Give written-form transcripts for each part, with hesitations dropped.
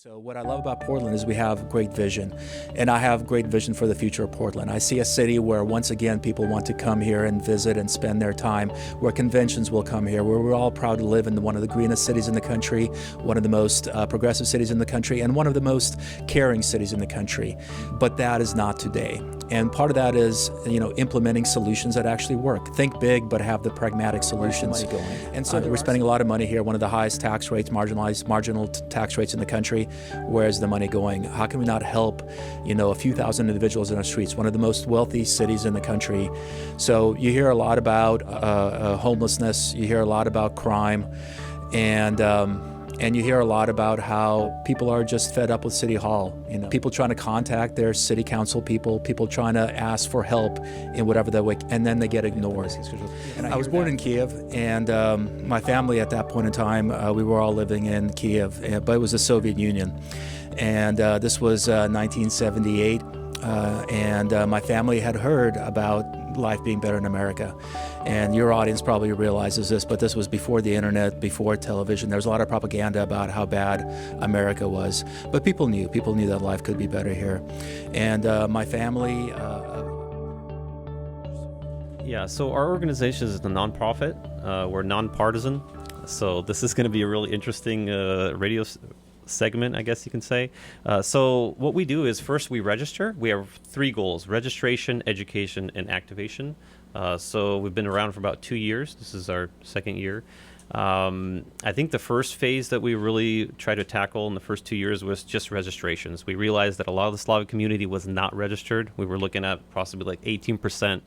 So what I love about Portland is we have great vision, and I have great vision for the future of Portland. I see a city where once again people want to come here and visit and spend their time, where conventions will come here, where we're all proud to live in one of the greenest cities in the country, one of the most progressive cities in the country, and one of the most caring cities in the country. But that is not today. And part of that is, implementing solutions that actually work. Think big, but have the pragmatic solutions. And so we're spending a lot of money here, one of the highest tax rates, marginal tax rates in the country. Where's the money going? How can we not help, a few thousand individuals in our streets, one of the most wealthy cities in the country? So you hear a lot about homelessness, you hear a lot about crime, and you hear a lot about how people are just fed up with City Hall. People trying to contact their city council people trying to ask for help in whatever that way, and then they get ignored. I was born in Kiev, and my family at that point in time, we were all living in Kiev, but it was the Soviet Union. And this was 1978, and my family had heard about life being better in America. And your audience probably realizes this, but this was before the internet, before television. There was a lot of propaganda about how bad America was. But people knew that life could be better here. And my family... Yeah, so our organization is a nonprofit. We're nonpartisan. So this is going to be a really interesting radio segment, I guess you can say. So what we do is first we register. We have three goals: registration, education, and activation. So we've been around for about 2 years. This is our second year. I think the first phase that we really tried to tackle in the first 2 years was just registrations. We realized that a lot of the Slavic community was not registered. We were looking at possibly like 18%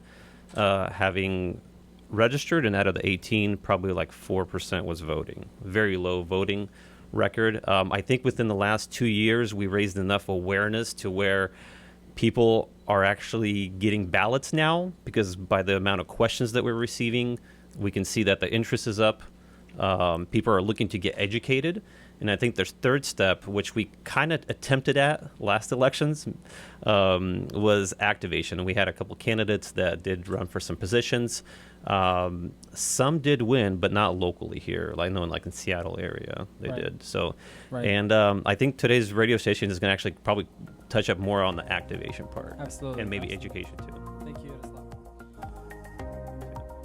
having registered, and out of the 18, probably like 4% was voting. Very low voting record. I think within the last 2 years, we raised enough awareness to where people are actually getting ballots now, because by the amount of questions that we're receiving, we can see that the interest is up. People are looking to get educated. And I think there's third step, which we kind of attempted at last elections, was activation. We had a couple candidates that did run for some positions. Some did win, but not locally here. I know in Seattle area they did. So, and I think today's radio station is going to actually probably touch up more on the activation part. Absolutely. And maybe education too. Thank you, Yaroslav.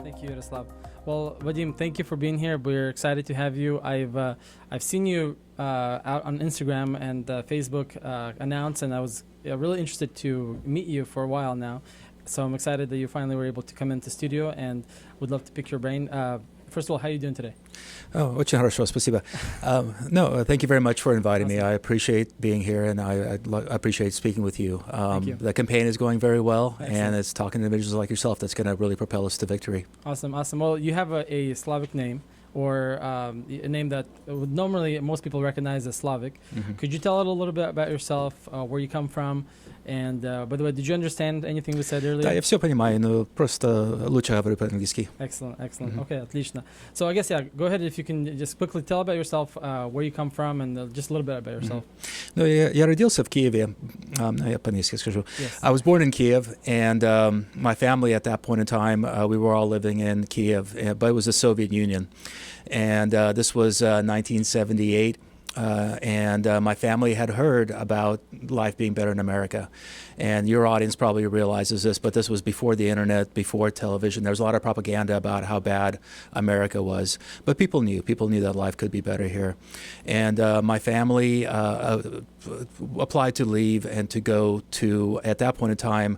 Thank you, Yaroslav. Well, Vadim, thank you for being here. We're excited to have you. I've seen you out on Instagram and Facebook announce, and I was really interested to meet you for a while now. So I'm excited that you finally were able to come into studio, and would love to pick your brain. First of all, how are you doing today? Очень хорошо, спасибо. No, thank you very much for inviting me. I appreciate being here, and I appreciate speaking with you. Thank you. The campaign is going very well. Excellent. And it's talking to individuals like yourself that's going to really propel us to victory. Awesome. Well, you have a Slavic name, or a name that would normally most people recognize as Slavic. Mm-hmm. Could you tell us a little bit about yourself, where you come from? And by the way, did you understand anything we said earlier? Да, я все понимаю, но просто лучше говорю по-английски. Excellent. Mm-hmm. Okay, отлично. So I guess, go ahead if you can just quickly tell about yourself, where you come from, and just a little bit about yourself. Ну, я родился в Киеве. Я по-английски скажу. Yes. I was born in Kiev, and my family at that point in time, we were all living in Kiev, but it was the Soviet Union. And this was 1978. And my family had heard about life being better in America. And your audience probably realizes this, but this was before the internet, before television. There was a lot of propaganda about how bad America was. But people knew that life could be better here. And my family applied to leave and to go to, at that point in time,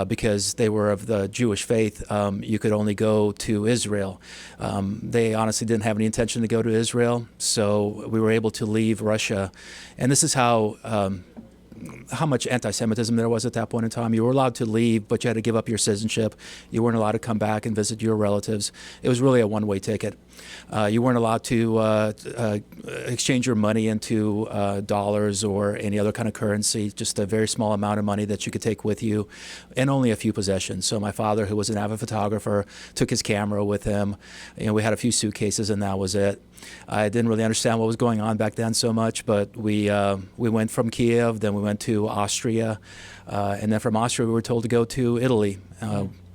because they were of the Jewish faith, you could only go to Israel. They honestly didn't have any intention to go to Israel, so we were able to leave Russia. And this is how much anti-Semitism there was at that point in time. You were allowed to leave, but you had to give up your citizenship. You weren't allowed to come back and visit your relatives. It was really a one-way ticket. You weren't allowed to exchange your money into dollars or any other kind of currency, just a very small amount of money that you could take with you, and only a few possessions. So my father, who was an avid photographer, took his camera with him. We had a few suitcases, and that was it. I didn't really understand what was going on back then so much, but we went from Kiev, then we went to Austria, and then from Austria we were told to go to Italy.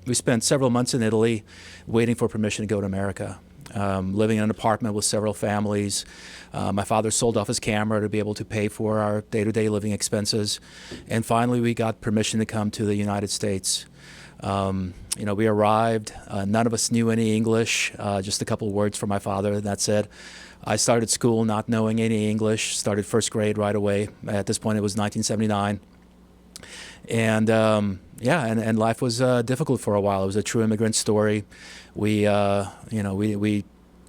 We spent several months in Italy waiting for permission to go to America. living in an apartment with several families. My father sold off his camera to be able to pay for our day-to-day living expenses. And finally, we got permission to come to the United States. We arrived. None of us knew any English, just a couple of words from my father, and that's it. I started school not knowing any English, started first grade right away. At this point, it was 1979. And and life was difficult for a while. It was a true immigrant story. We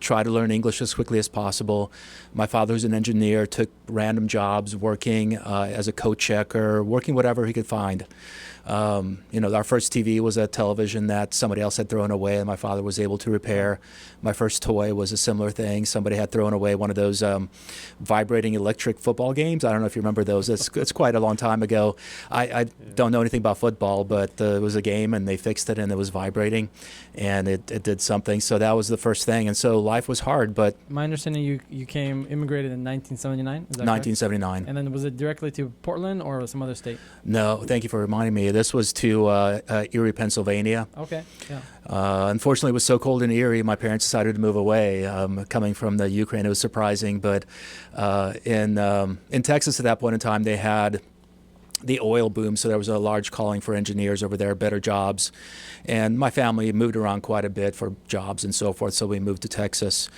tried to learn English as quickly as possible. My father was an engineer, took random jobs, working as a coat checker, working whatever he could find. Our first TV was a television that somebody else had thrown away, and my father was able to repair. My first toy was a similar thing. Somebody had thrown away one of those vibrating electric football games. I don't know if you remember those. It's quite a long time ago. I don't know anything about football, but it was a game, and they fixed it, and it was vibrating, and it did something. So that was the first thing. And so life was hard, but... My understanding, you immigrated in 1979, is that 1979. correct? And then was it directly to Portland or some other state? No, thank you for reminding me. This was to Erie, Pennsylvania. Okay, yeah. Unfortunately, it was so cold in Erie, my parents decided to move away. Coming from the Ukraine, it was surprising. But in Texas at that point in time, they had the oil boom, so there was a large calling for engineers over there, better jobs. And my family moved around quite a bit for jobs and so forth, so we moved to Texas.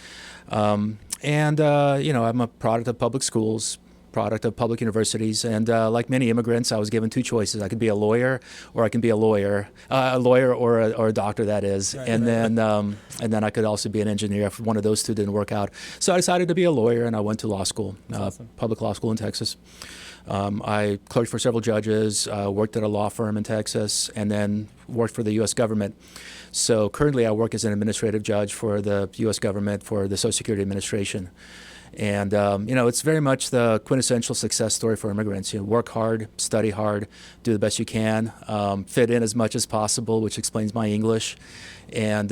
I'm a product of public schools, product of public universities, and like many immigrants, I was given two choices. I could be a lawyer, or I can be a lawyer or a doctor, that is. Right, and then I could also be an engineer if one of those two didn't work out. So I decided to be a lawyer, and I went to law school, awesome. Public law school in Texas. I clerked for several judges, worked at a law firm in Texas, and then worked for the U.S. government. So currently I work as an administrative judge for the U.S. government for the Social Security Administration. And, it's very much the quintessential success story for immigrants. Work hard, study hard, do the best you can, fit in as much as possible, which explains my English, and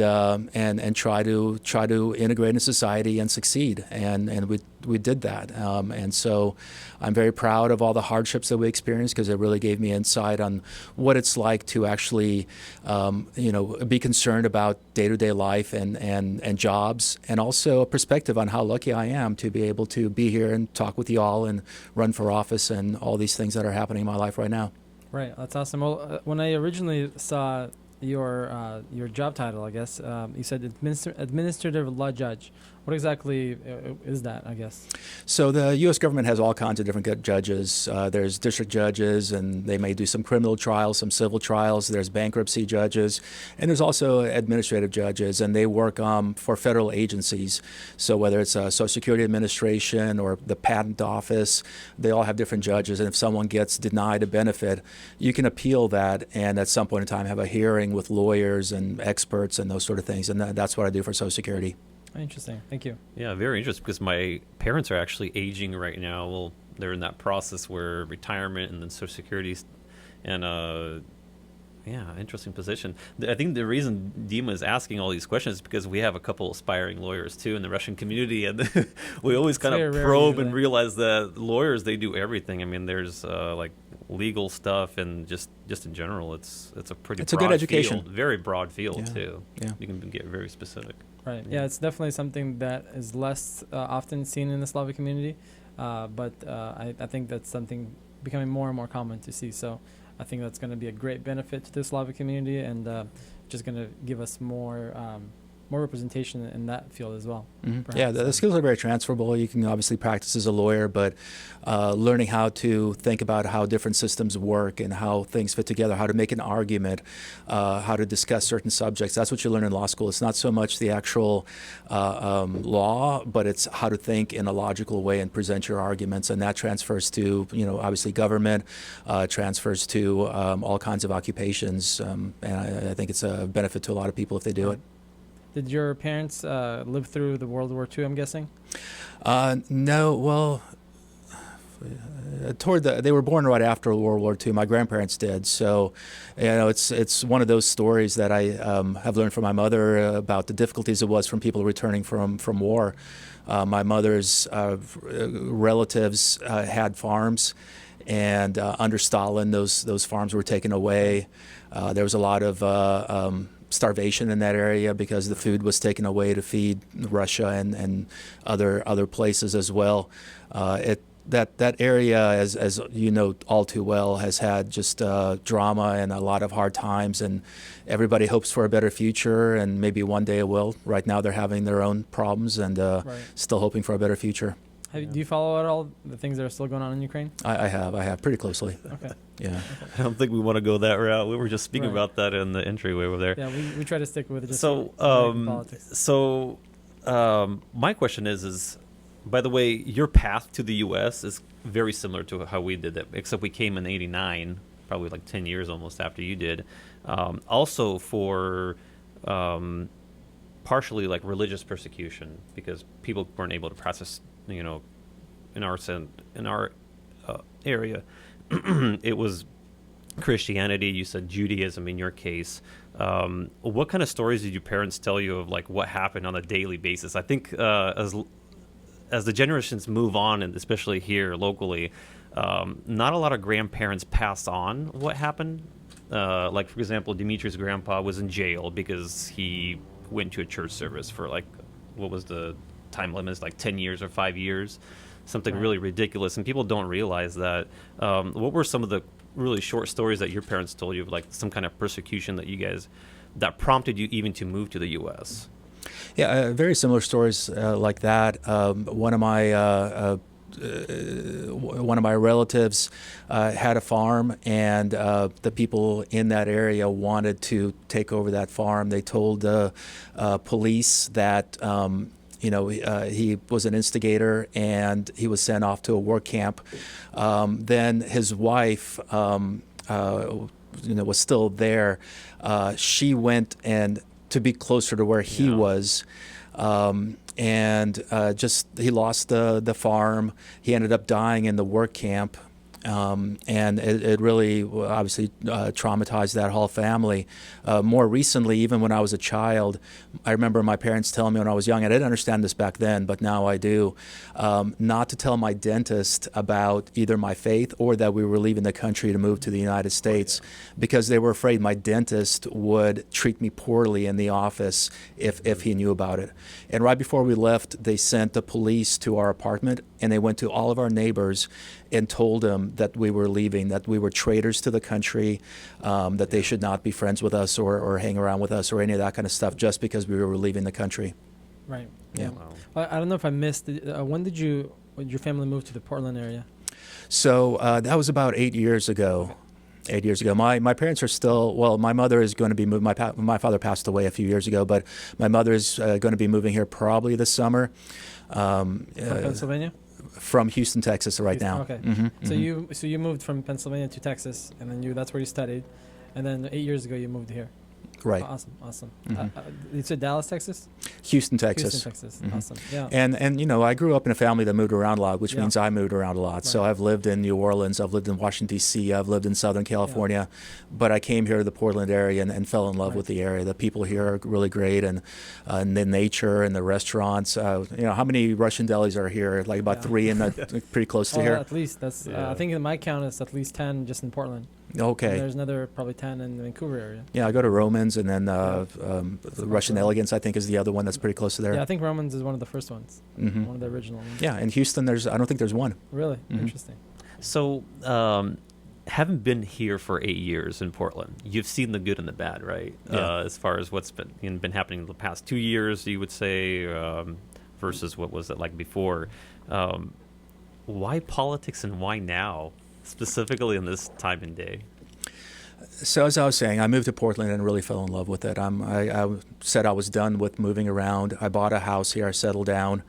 try to integrate in society and succeed. And we did that. And so I'm very proud of all the hardships that we experienced, because it really gave me insight on what it's like to actually, be concerned about day-to-day life and jobs, and also a perspective on how lucky I am to be able to be here and talk with you all and run for office and all these things that are happening in my life right now. Right, that's awesome. Well, when I originally saw your job title, I guess, you said administrative law judge. What exactly is that, I guess? So the U.S. government has all kinds of different judges. There's district judges, and they may do some criminal trials, some civil trials. There's bankruptcy judges, and there's also administrative judges, and they work for federal agencies. So whether it's Social Security Administration or the Patent Office, they all have different judges, and if someone gets denied a benefit, you can appeal that, and at some point in time have a hearing with lawyers and experts and those sort of things, and that's what I do for Social Security. Interesting. Thank you. Yeah, very interesting, because my parents are actually aging right now. Well, they're in that process where retirement and then Social Security, and interesting position. I think the reason Dima is asking all these questions is because we have a couple aspiring lawyers too in the Russian community, and we always kind of probe and realize that lawyers, they do everything. I mean, there's like legal stuff, and just in general, it's a pretty broad a good education field, very broad field too. Yeah, you can get very specific. Right. Yeah, it's definitely something that is less often seen in the Slavic community, but I think that's something becoming more and more common to see. So I think that's going to be a great benefit to the Slavic community, and just going to give us more representation in that field as well. Mm-hmm. Yeah, the skills are very transferable. You can obviously practice as a lawyer, but learning how to think about how different systems work and how things fit together, how to make an argument, how to discuss certain subjects, that's what you learn in law school. It's not so much the actual law, but it's how to think in a logical way and present your arguments, and that transfers to, obviously government, transfers to all kinds of occupations, and I think it's a benefit to a lot of people if they do it. Did your parents live through the World War II, I'm guessing? No, well, they were born right after World War II. My grandparents did. So, it's one of those stories that I have learned from my mother about the difficulties it was from people returning from war. My mother's relatives had farms, and under Stalin, those farms were taken away. There was a lot of starvation in that area because the food was taken away to feed Russia and other places as well. That area, as you know all too well, has had just drama and a lot of hard times, and everybody hopes for a better future, and maybe one day it will. Right now they're having their own problems and still hoping for a better future. Do you follow at all the things that are still going on in Ukraine? I have pretty closely. Okay. Yeah. I don't think we want to go that route. We were just speaking about that in the entryway over there. Yeah, we try to stick with just politics. So my question is, by the way, your path to the U.S. is very similar to how we did it, except we came in '89, probably like 10 years almost after you did. Also for partially like religious persecution, because people weren't able to practice, in our area. It was Christianity. You said Judaism in your case. What kind of stories did your parents tell you of like what happened on a daily basis? I think as the generations move on, and especially here locally, not a lot of grandparents pass on what happened. Like, for example, Dimitri's grandpa was in jail because he went to a church service for like, what was the time limit? Like 10 years or 5 years, something really ridiculous. And people don't realize that. What were some of the really short stories that your parents told you of like some kind of persecution that prompted you even to move to the U.S.? Yeah, very similar stories like that. One of my relatives had a farm, and the people in that area wanted to take over that farm. They told the police that he was an instigator, and he was sent off to a work camp. Then his wife, was still there. She went to be closer to where he was. He lost the farm. He ended up dying in the work camp. And it really obviously traumatized that whole family. More recently, even when I was a child, I remember my parents telling me when I was young, and I didn't understand this back then, but now I do, not to tell my dentist about either my faith or that we were leaving the country to move to the United States, because they were afraid my dentist would treat me poorly in the office if he knew about it. And right before we left, they sent the police to our apartment, and they went to all of our neighbors and told them that we were leaving, that we were traitors to the country, that they should not be friends with us or hang around with us or any of that kind of stuff just because we were leaving the country. Right. Yeah. Wow. Well, I don't know if I missed. When did your family move to the Portland area? So that was about 8 years ago. 8 years ago. My parents are still, well, my mother is going to be moving. My father passed away a few years ago, but my mother is going to be moving here probably this summer. From Pennsylvania? From Houston, Texas, right now. Okay. Mm-hmm, So you moved from Pennsylvania to Texas, and then that's where you studied, and then 8 years ago you moved here. Right. Awesome. Mm-hmm. You said Dallas, Texas? Houston, Texas. Houston, Texas. Mm-hmm. Awesome. Yeah. And I grew up in a family that moved around a lot, which means I moved around a lot. Right. So I've lived in New Orleans, I've lived in Washington, D.C., I've lived in Southern California, but I came here to the Portland area and fell in love with the area. The people here are really great, and the nature and the restaurants. How many Russian delis are here? Like about 3 and pretty close to here? At least. That's. I think in my count it's at least 10 just in Portland. Okay. And there's another probably 10 in the Vancouver area. Yeah, I go to Romans, and then the Russian Elegance, I think, is the other one that's pretty close to there. Yeah, I think Romans is one of the first ones. Mm-hmm. One of the original ones. Yeah, in Houston, I don't think there's one. Really? Mm-hmm. Interesting. So, having been here for 8 years in Portland, you've seen the good and the bad, right? Yeah. As far as what's been happening in the past 2 years, you would say, versus what was it like before. Why politics and why now, specifically in this time and day? So as I was saying, I moved to Portland and really fell in love with it. I said I was done with moving around. I bought a house here. I settled down.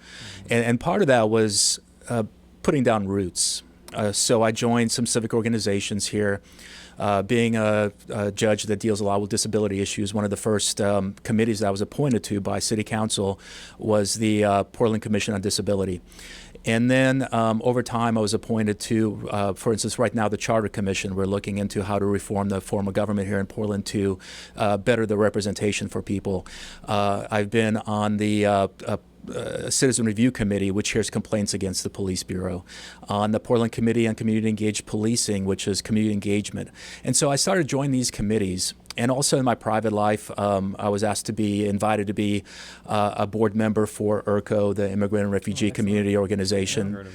And part of that was putting down roots. So I joined some civic organizations here. Being a judge that deals a lot with disability issues, one of the first committees that I was appointed to by City Council was the Portland Commission on Disability. And then over time, I was appointed to, for instance, right now, the Charter Commission. We're looking into how to reform the form of government here in Portland to better the representation for people. I've been on the Citizen Review Committee, which hears complaints against the Police Bureau, on the Portland Committee on Community Engaged Policing, which is community engagement. And so I started joining these committees, And also in my private life, I was invited to be a board member for IRCO, the Immigrant and Refugee Community Organization.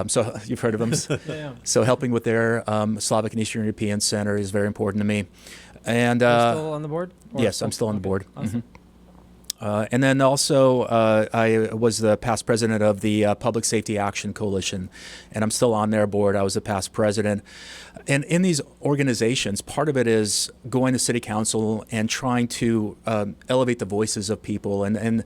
So you've heard of them. Yeah. So helping with their Slavic and Eastern European Center is very important to me. And You're still on the board? yes, I'm still on the board. Awesome. And then also, I was the past president of the Public Safety Action Coalition, and I'm still on their board. I was the past president. And in these organizations, part of it is going to city council and trying to elevate the voices of people. And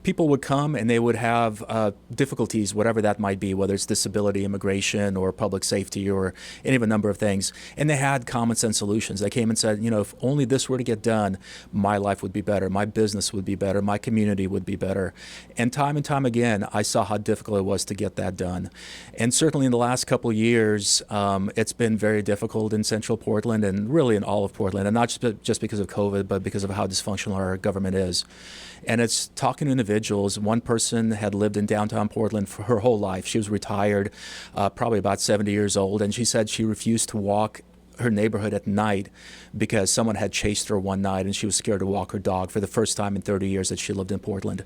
people would come and they would have difficulties, whatever that might be, whether it's disability, immigration, or public safety, or any of a number of things. And they had common sense solutions. They came and said, if only this were to get done, my life would be better, my business would be better, my community would be better. And time again, I saw how difficult it was to get that done. And certainly in the last couple of years, it's been very difficult in central Portland and really in all of Portland, and not just because of COVID, but because of how dysfunctional our government is. And it's talking to individuals. One person had lived in downtown Portland for her whole life. She was retired, probably about 70 years old, and she said she refused to walk her neighborhood at night because someone had chased her one night and she was scared to walk her dog for the first time in 30 years that she lived in Portland.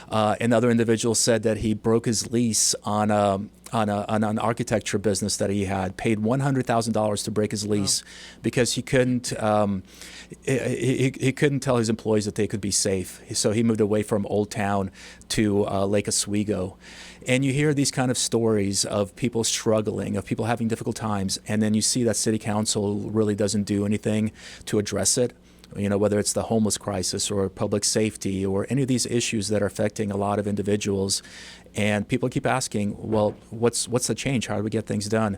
Another individual said that he broke his lease on an architecture business that he had, paid $100,000 to break his lease because he couldn't he couldn't tell his employees that they could be safe. So he moved away from Old Town to Lake Oswego. And you hear these kind of stories of people struggling, of people having difficult times, and then you see that city council really doesn't do anything to address it. Whether it's the homeless crisis or public safety or any of these issues that are affecting a lot of individuals. And people keep asking, well, what's the change? How do we get things done?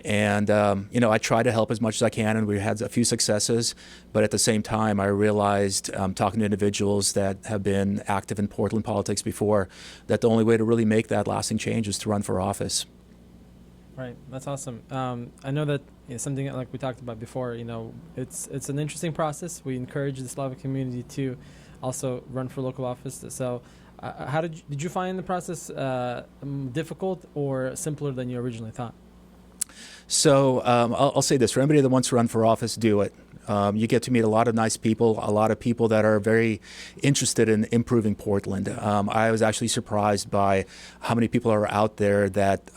And, I try to help as much as I can, and we had a few successes. But at the same time, I realized, talking to individuals that have been active in Portland politics before, that the only way to really make that lasting change is to run for office. Right, that's awesome. I know that something like we talked about before. It's an interesting process. We encourage the Slavic community to also run for local office. So, how did you find the process difficult or simpler than you originally thought? So I'll say this: for anybody that wants to run for office, do it. You get to meet a lot of nice people, a lot of people that are very interested in improving Portland. I was actually surprised by how many people are out there that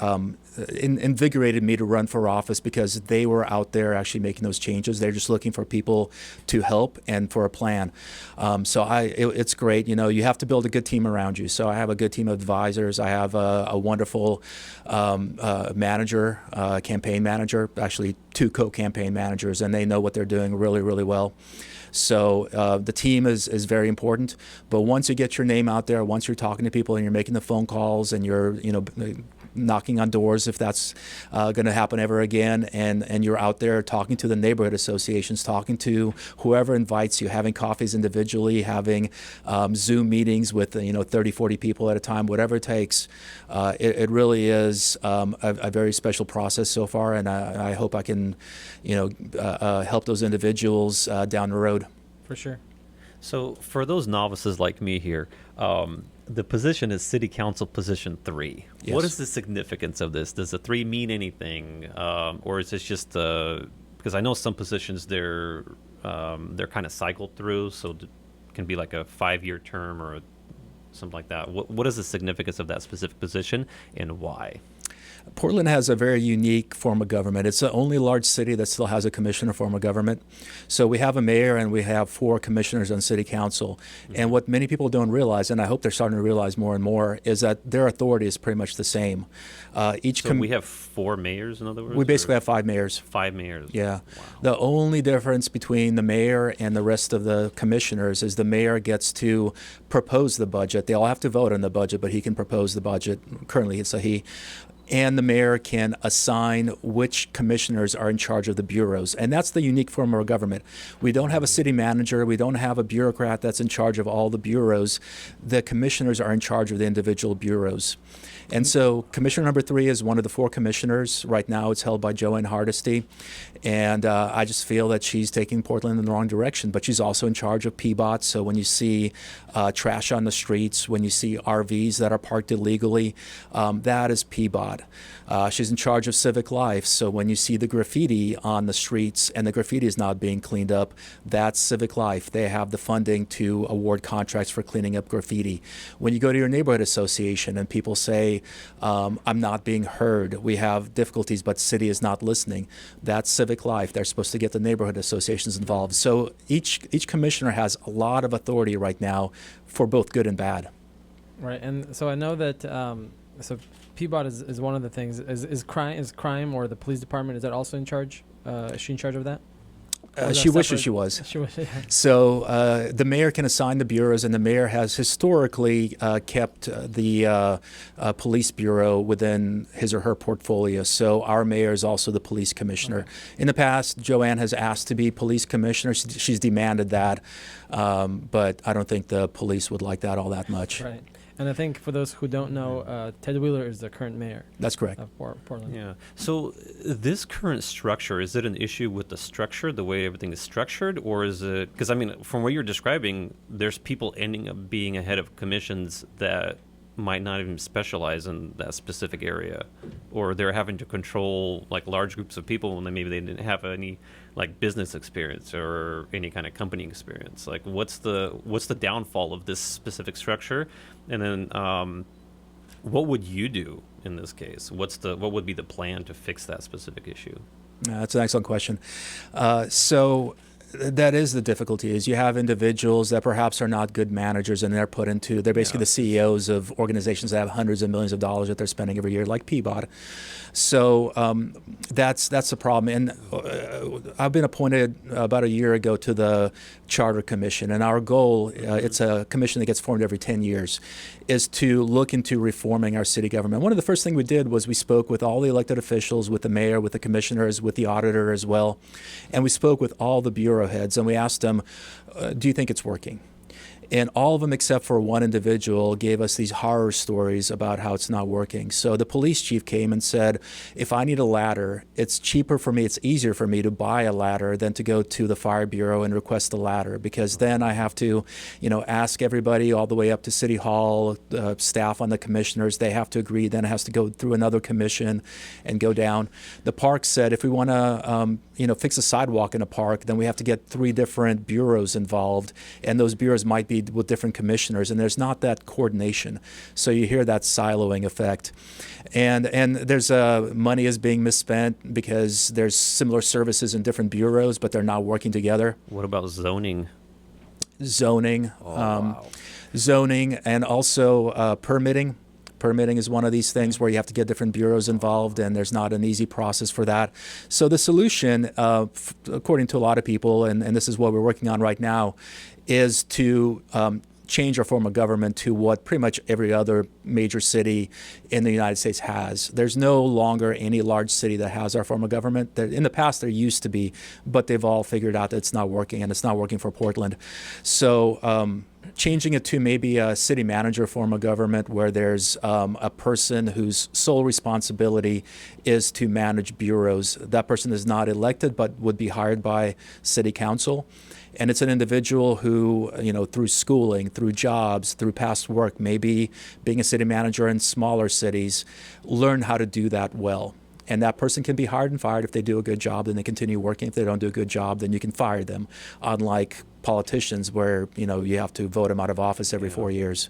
invigorated me to run for office because they were out there actually making those changes. They're just looking for people to help and for a plan. It's great. You have to build a good team around you. So I have a good team of advisors. I have a wonderful manager, campaign manager, actually 2 co-campaign managers, and they know what they're doing really, really well. So the team is very important. But once you get your name out there, once you're talking to people and you're making the phone calls and you're knocking on doors, if that's going to happen ever again, and you're out there talking to the neighborhood associations, talking to whoever invites you, having coffees individually, having Zoom meetings with 30, 40 people at a time, whatever it takes. It really is a very special process so far, and I hope I can help those individuals down the road. For sure. So for those novices like me here, the position is City Council Position 3. Yes. What is the significance of this? Does the 3 mean anything? Or is this just, because I know some positions they're kind of cycled through, so it can be like a 5-year term or something like that. What is the significance of that specific position and why? Portland has a very unique form of government. It's the only large city that still has a commissioner form of government. So we have a mayor and we have 4 commissioners on city council. Mm-hmm. And what many people don't realize, and I hope they're starting to realize more and more, is that their authority is pretty much the same. We have 4 mayors, in other words? We basically have 5 mayors. 5 mayors. Yeah. Wow. The only difference between the mayor and the rest of the commissioners is the mayor gets to propose the budget. They all have to vote on the budget, but he can propose the budget. Currently, it's a he. And the mayor can assign which commissioners are in charge of the bureaus. And that's the unique form of our government. We don't have a city manager. We don't have a bureaucrat that's in charge of all the bureaus. The commissioners are in charge of the individual bureaus. And so Commissioner number 3 is one of the 4 commissioners. Right now it's held by Joanne Hardesty. And I just feel that she's taking Portland in the wrong direction. But she's also in charge of PBOT. So when you see trash on the streets, when you see RVs that are parked illegally, that is PBOT. She's in charge of civic life. So when you see the graffiti on the streets and the graffiti is not being cleaned up, that's civic life. They have the funding to award contracts for cleaning up graffiti. When you go to your neighborhood association and people say, I'm not being heard, we have difficulties, but the city is not listening, that's civic life. They're supposed to get the neighborhood associations involved. So each commissioner has a lot of authority right now for both good and bad. Right, and so I know that so PBOT is one of the things. Is crime or the police department, is that also in charge? Is she in charge of that? She wishes she was. So the mayor can assign the bureaus, and the mayor has historically kept the police bureau within his or her portfolio. So our mayor is also the police commissioner. Okay. In the past, Joanne has asked to be police commissioner. She's demanded that, but I don't think the police would like that all that much. Right. And I think for those who don't know, Ted Wheeler is the current mayor. That's correct. Of Portland. Yeah. So this current structure, is it an issue with the structure, the way everything is structured, or is it, because I mean, from what you're describing, there's people ending up being ahead of commissions that might not even specialize in that specific area, or they're having to control like large groups of people when maybe they didn't have any like business experience or any kind of company experience. Like what's the downfall of this specific structure? And then what would you do in this case? What would be the plan to fix that specific issue? That's an excellent question. So that is the difficulty, is you have individuals that perhaps are not good managers, and they're basically the CEOs of organizations that have hundreds of millions of dollars that they're spending every year, like PBOT. So that's the problem. And I've been appointed about a year ago to the Charter Commission, and our goal, it's a commission that gets formed every 10 years, is to look into reforming our city government. One of the first things we did was we spoke with all the elected officials, with the mayor, with the commissioners, with the auditor as well, and we spoke with all the bureau heads, and we asked them, do you think it's working? And all of them except for one individual gave us these horror stories about how it's not working. So the police chief came and said, if I need a ladder, it's cheaper for me, it's easier for me to buy a ladder than to go to the fire bureau and request a ladder, because then I have to, ask everybody all the way up to City Hall, staff on the commissioners, they have to agree, then it has to go through another commission and go down. The park said if we want to, fix a sidewalk in a park, then we have to get 3 different bureaus involved, and those bureaus might be with different commissioners, and there's not that coordination. So you hear that siloing effect. And there's money is being misspent because there's similar services in different bureaus, but they're not working together. What about zoning? Wow. Zoning, and also permitting. Permitting is one of these things where you have to get different bureaus involved, and there's not an easy process for that. So the solution, according to a lot of people, and this is what we're working on right now, is to change our form of government to what pretty much every other major city in the United States has. There's no longer any large city that has our form of government. In the past, there used to be, but they've all figured out that it's not working, and it's not working for Portland. So changing it to maybe a city manager form of government where there's a person whose sole responsibility is to manage bureaus. That person is not elected but would be hired by city council. And it's an individual who, through schooling, through jobs, through past work, maybe being a city manager in smaller cities, learn how to do that well. And that person can be hired and fired. If they do a good job, then they continue working. If they don't do a good job, then you can fire them. Unlike politicians where, you have to vote them out of office every 4 years.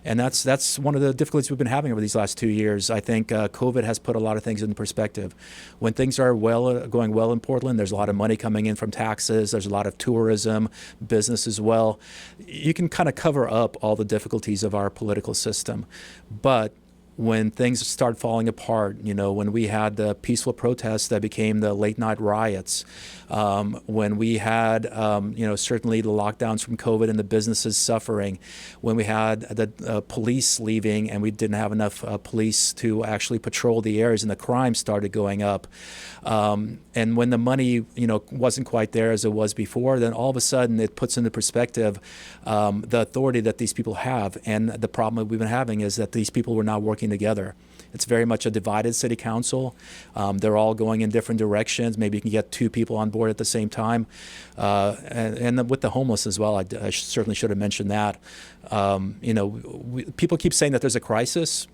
And that's one of the difficulties we've been having over these last 2 years. I think COVID has put a lot of things into perspective. When things are going well in Portland, there's a lot of money coming in from taxes. There's a lot of tourism, business as well. You can kind of cover up all the difficulties of our political system. But when things start falling apart, when we had the peaceful protests that became the late night riots, when we had, certainly the lockdowns from COVID and the businesses suffering, when we had the police leaving and we didn't have enough police to actually patrol the areas and the crime started going up, and when the money, wasn't quite there as it was before, then all of a sudden it puts into perspective the authority that these people have. And the problem that we've been having is that these people were not working working together. It's very much a divided city council. They're all going in different directions. Maybe you can get two people on board at the same time. And with the homeless as well, I certainly should have mentioned that. People keep saying that there's a crisis.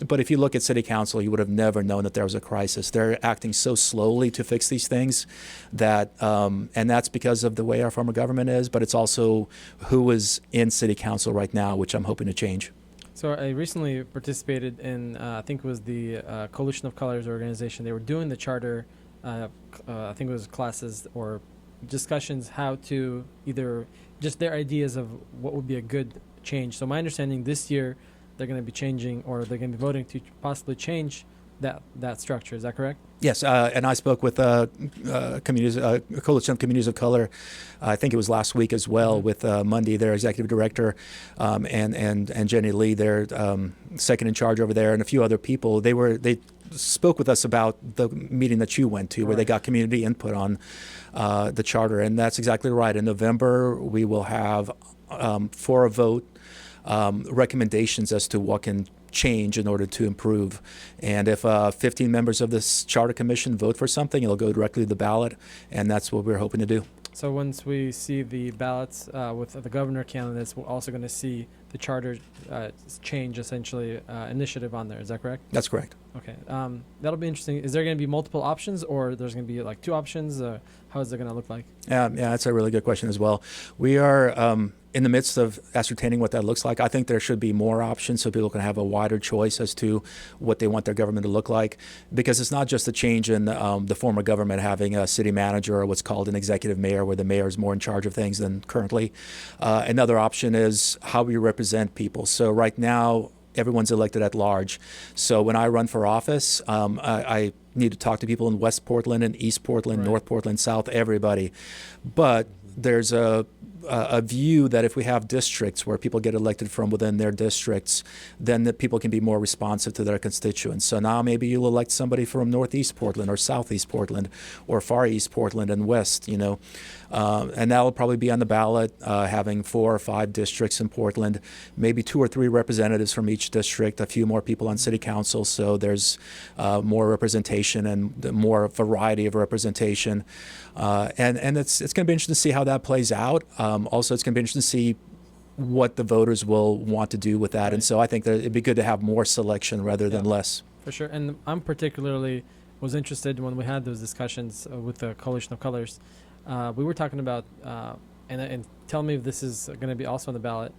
But if you look at city council, you would have never known that there was a crisis. They're acting so slowly to fix these things that, and that's because of the way our form of government is, but it's also who is in city council right now, which I'm hoping to change. So I recently participated in, I think it was the Coalition of Colors organization. They were doing the charter, I think it was classes or discussions how to either, just their ideas of what would be a good change. So my understanding this year, they're going to be changing, or they're going to be voting to possibly change that structure. Is that correct? Yes, and I spoke with communities, Coalition of Communities of Color. I think it was last week as well, with Mundy, their executive director, and Jenny Lee, their second in charge over there, and a few other people. They spoke with us about the meeting that you went to, where they got community input on the charter, and that's exactly right. In November, we will have for a vote recommendations as to what can change in order to improve. And if 15 members of this charter commission vote for something, it'll go directly to the ballot, and that's what we're hoping to do. So once we see the ballots with the governor candidates, we're also going to see the charter change, essentially, initiative on there. Is that correct? That's correct. Okay. That'll be interesting. Is there going to be multiple options, or there's going to be like two options? How is it going to look like? Yeah, that's a really good question as well. We are in the midst of ascertaining what that looks like. I think there should be more options so people can have a wider choice as to what they want their government to look like, because it's not just a change in the form of government having a city manager or what's called an executive mayor, where the mayor is more in charge of things than currently. Another option is how we represent people. So right now, everyone's elected at large. So when I run for office, I need to talk to people in West Portland and East Portland, North Portland, South, everybody. But there's a view that if we have districts where people get elected from within their districts, then the people can be more responsive to their constituents. So now maybe you'll elect somebody from Northeast Portland or Southeast Portland or Far East Portland and West, and that'll probably be on the ballot, having 4 or 5 districts in Portland, maybe 2 or 3 representatives from each district, a few more people on city council, so there's more representation and more variety of representation. And it's going to be interesting to see how that plays out. Also, it's going to be interesting to see what the voters will want to do with that. And so I think that it'd be good to have more selection rather than less. For sure. And I'm particularly was interested when we had those discussions with the Coalition of Colors. We were talking about, and tell me if this is going to be also on the ballot,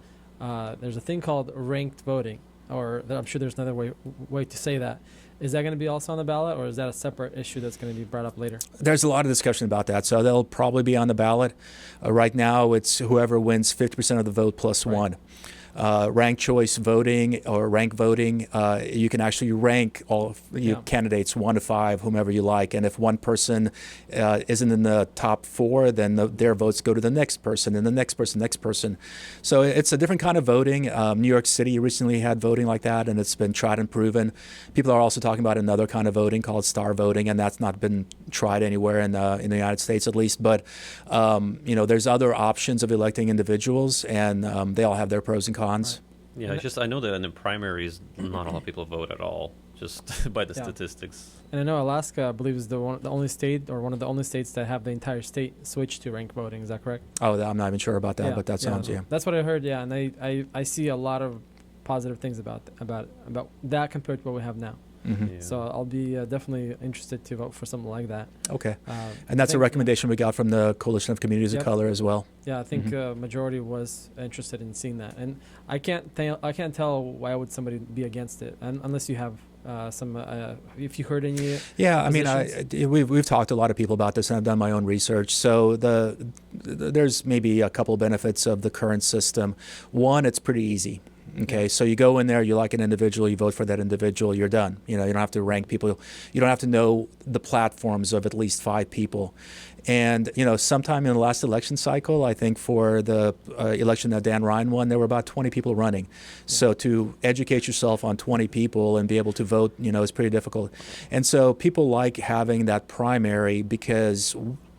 there's a thing called ranked voting, or I'm sure there's another way to say that. Is that going to be also on the ballot, or is that a separate issue that's going to be brought up later? There's a lot of discussion about that, so they'll probably be on the ballot. Right now, it's whoever wins 50% of the vote plus one. Ranked choice voting or rank voting, you can actually rank all candidates 1 to 5, whomever you like. And if one person isn't in the top 4, then their votes go to the next person and the next person. So it's a different kind of voting. New York City recently had voting like that, and it's been tried and proven. People are also talking about another kind of voting called star voting, and that's not been tried anywhere in the United States, at least. But there's other options of electing individuals, and they all have their pros and cons. Yeah, I know that in the primaries, not a lot of people vote at all, just by the statistics. And I know Alaska, I believe, is the only state, or one of the only states that have the entire state switch to ranked voting. Is that correct? Oh, I'm not even sure about that, but that sounds, That's what I heard, and I see a lot of positive things about that compared to what we have now. Mm-hmm. Yeah. So I'll be definitely interested to vote for something like that. Okay. And that's a recommendation we got from the Coalition of Communities of Color as well. Yeah, I think majority was interested in seeing that. And I can't tell why would somebody be against it, unless you have if you heard any. Yeah, I mean, we've talked to a lot of people about this, and I've done my own research. So there's maybe a couple of benefits of the current system. One, it's pretty easy. Okay, so you go in there, you like an individual, you vote for that individual, you're done. You don't have to rank people. You don't have to know the platforms of at least 5 people. And, sometime in the last election cycle, I think for the election that Dan Ryan won, there were about 20 people running. Yeah. So to educate yourself on 20 people and be able to vote, is pretty difficult. And so people like having that primary because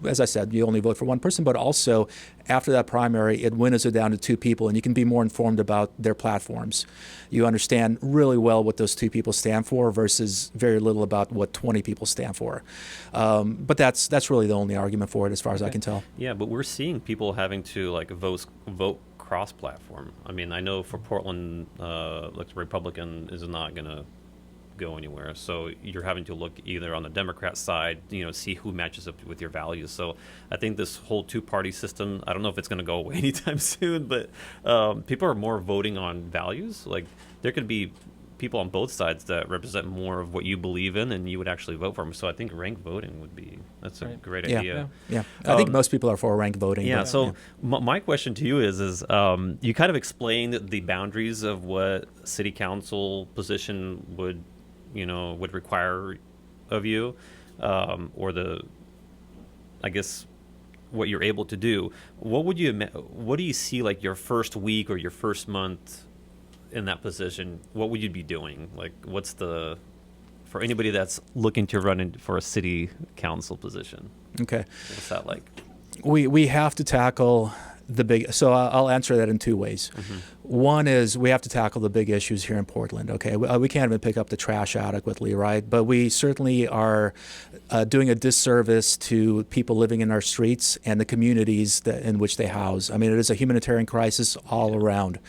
as I said, you only vote for one person, but also after that primary, it winnows it down to two people, and you can be more informed about their platforms. You understand really well what those two people stand for versus very little about what 20 people stand for. But that's really the only argument for it, as far as I can tell. Yeah, but we're seeing people having to like vote cross-platform. I mean, I know for Portland, like the Republican is not going to go anywhere. So you're having to look either on the Democrat side, see who matches up with your values. So I think this whole two-party system, I don't know if it's going to go away anytime soon, but people are more voting on values. Like there could be people on both sides that represent more of what you believe in, and you would actually vote for them. So I think ranked voting that's a great idea. Yeah. I think most people are for ranked voting. Yeah. So my question to you is you kind of explained the boundaries of what city council position would require of you, or I guess what you're able to do. What do you see like your first week or your first month in that position? What would you be doing? Like, for anybody that's looking to run in for a city council position? Okay. What's that like? We have to tackle the big. So I'll answer that in two ways. Mm-hmm. One is we have to tackle the big issues here in Portland. Okay, we can't even pick up the trash adequately, right? But we certainly are doing a disservice to people living in our streets and the communities in which they house. I mean, it is a humanitarian crisis all around.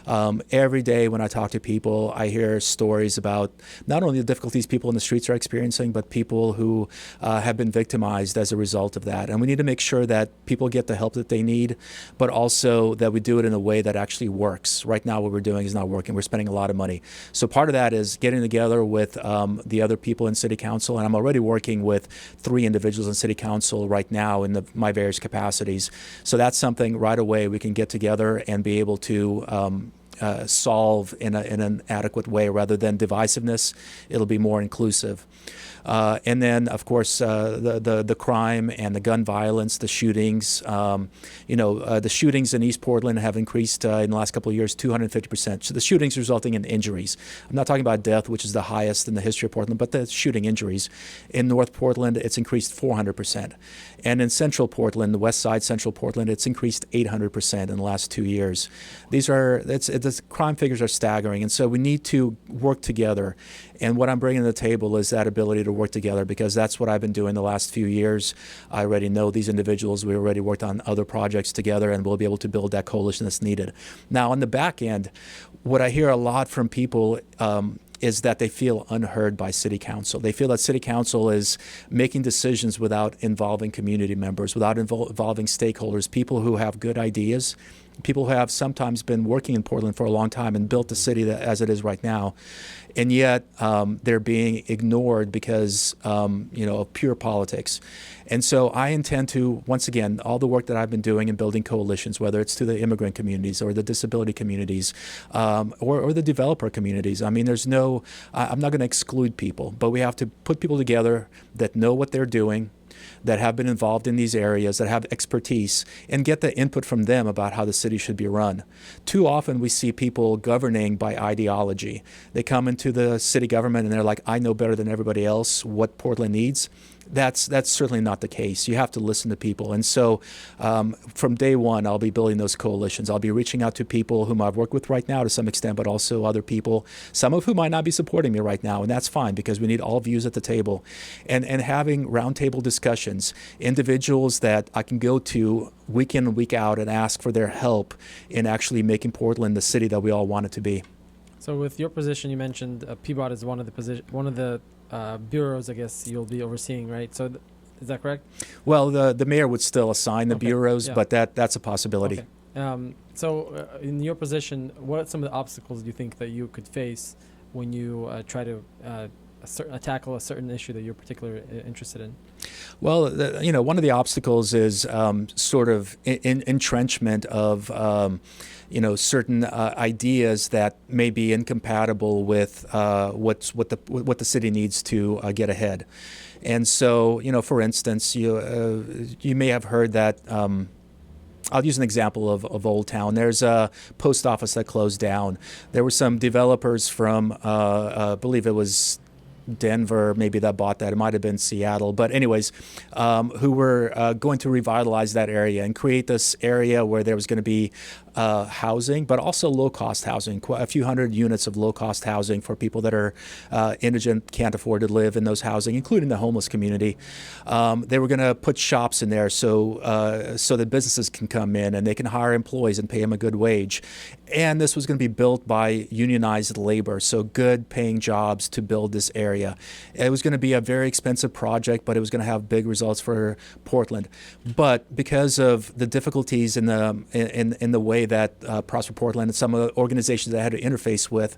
Every day when I talk to people, I hear stories about not only the difficulties people in the streets are experiencing, but people who have been victimized as a result of that. And we need to make sure that people get the help that they need, but also that we do it in a way that actually works. Right now, what we're doing is not working. We're spending a lot of money. So part of that is getting together with the other people in City Council, and I'm already working with 3 individuals in City Council right now in my various capacities. So that's something right away we can get together and be able to solve in an adequate way rather than divisiveness. It'll be more inclusive. And then, of course, the crime and the gun violence, the shootings. The shootings in East Portland have increased in the last couple of years 250%. So the shootings resulting in injuries. I'm not talking about death, which is the highest in the history of Portland, but the shooting injuries. In North Portland, it's increased 400%. And in Central Portland, the West Side Central Portland, it's increased 800% in the last 2 years. The crime figures are staggering, and so we need to work together. And what I'm bringing to the table is that ability to work together, because that's what I've been doing the last few years. I already know these individuals. We already worked on other projects together, and we'll be able to build that coalition that's needed. Now, on the back end, what I hear a lot from people is that they feel unheard by City Council. They feel that City Council is making decisions without involving community members, without involving stakeholders, people who have good ideas, people who have sometimes been working in Portland for a long time and built the city as it is right now. And yet they're being ignored because of pure politics. And so I intend to, once again, all the work that I've been doing in building coalitions, whether it's to the immigrant communities or the disability communities or the developer communities. I mean, I'm not going to exclude people, but we have to put people together that know what they're doing, that have been involved in these areas, that have expertise, and get the input from them about how the city should be run. Too often we see people governing by ideology. They come into the city government and they're like, I know better than everybody else what Portland needs. That's certainly not the case. You have to listen to people. And so from day one, I'll be building those coalitions. I'll be reaching out to people whom I've worked with right now to some extent, but also other people, some of whom might not be supporting me right now. And that's fine, because we need all views at the table. And having roundtable discussions, individuals that I can go to week in and week out and ask for their help in actually making Portland the city that we all want it to be. So with your position, you mentioned PBOT is one of the bureaus, I guess, you'll be overseeing, right? So is that correct? Well, the mayor would still assign the bureaus, but that's a possibility. Okay. So in your position, what are some of the obstacles do you think that you could face when you try to tackle a certain issue that you're particularly interested in? Well, one of the obstacles is sort of entrenchment of certain ideas that may be incompatible with what the city needs to get ahead. And so, for instance, you may have heard that. I'll use an example of Old Town. There's a post office that closed down. There were some developers from, I believe it was Denver, maybe that bought that. It might have been Seattle. But anyways, who were going to revitalize that area and create this area where there was going to be housing, but also low-cost housing, a few hundred units of low-cost housing for people that are indigent, can't afford to live in those housing, including the homeless community. They were going to put shops in there so that businesses can come in and they can hire employees and pay them a good wage. And this was going to be built by unionized labor, so good paying jobs to build this area. It was going to be a very expensive project, but it was going to have big results for Portland. But because of the difficulties in the way that Prosper Portland and some of the organizations that I had to interface with,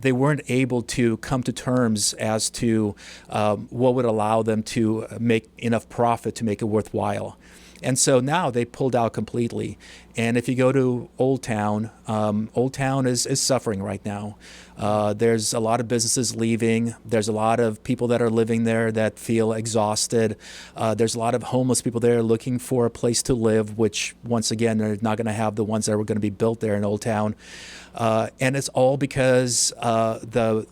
they weren't able to come to terms as to what would allow them to make enough profit to make it worthwhile. And so now they pulled out completely. And if you go to Old Town is suffering right now. There's a lot of businesses leaving. There's a lot of people that are living there that feel exhausted. There's a lot of homeless people there looking for a place to live, which, once again, they're not going to have the ones that were going to be built there in Old Town. And it's all because the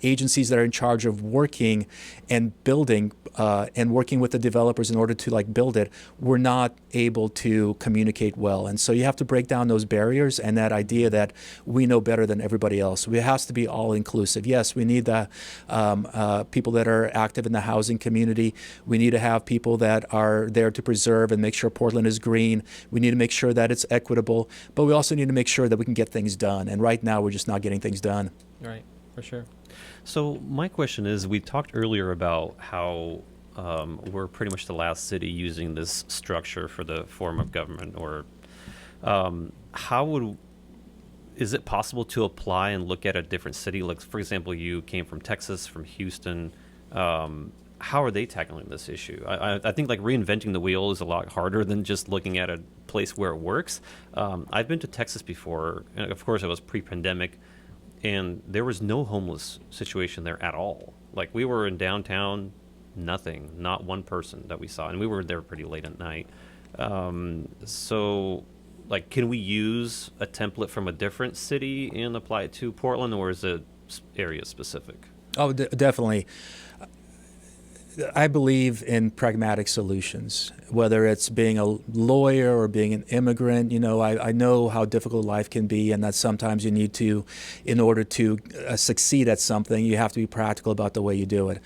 agencies that are in charge of working and building and working with the developers in order to build it were not able to communicate well. And so you have to break down those barriers and that idea that we know better than everybody else. It has to be all inclusive. Yes, we need the people that are active in the housing community. We need to have people that are there to preserve and make sure Portland is green. We need to make sure that it's equitable, but we also need to make sure that we can get things done. And right now we're just not getting things done. Right. For sure. So my question is, we talked earlier about how we're pretty much the last city using this structure for the form of government, or is it possible to apply and look at a different city? Like, for example, you came from Texas, from Houston. How are they tackling this issue? I think reinventing the wheel is a lot harder than just looking at a place where it works. I've been to Texas before, and of course it was pre-pandemic. And there was no homeless situation there at all. We were in downtown, nothing, not one person that we saw. And we were there pretty late at night. So, can we use a template from a different city and apply it to Portland, or is it area specific? Oh, definitely. I believe in pragmatic solutions, whether it's being a lawyer or being an immigrant. I know how difficult life can be, and that sometimes you need to, in order to succeed at something, you have to be practical about the way you do it.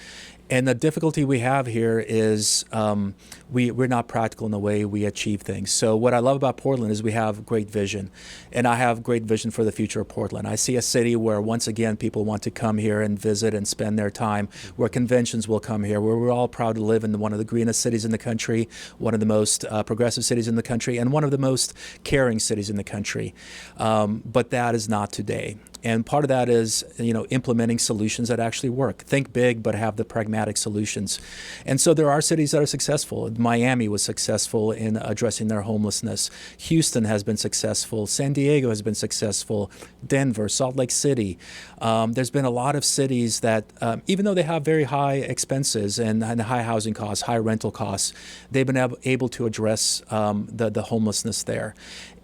And the difficulty we have here is we're not practical in the way we achieve things. So what I love about Portland is we have great vision, and I have great vision for the future of Portland. I see a city where, once again, people want to come here and visit and spend their time, where conventions will come here, where we're all proud to live in one of the greenest cities in the country, one of the most progressive cities in the country, and one of the most caring cities in the country. But that is not today. And part of that is, implementing solutions that actually work. Think big, but have the pragmatic solutions. And so there are cities that are successful. Miami was successful in addressing their homelessness. Houston has been successful. San Diego has been successful. Denver, Salt Lake City. There's been a lot of cities that, even though they have very high expenses and high housing costs, high rental costs, they've been able to address the homelessness there.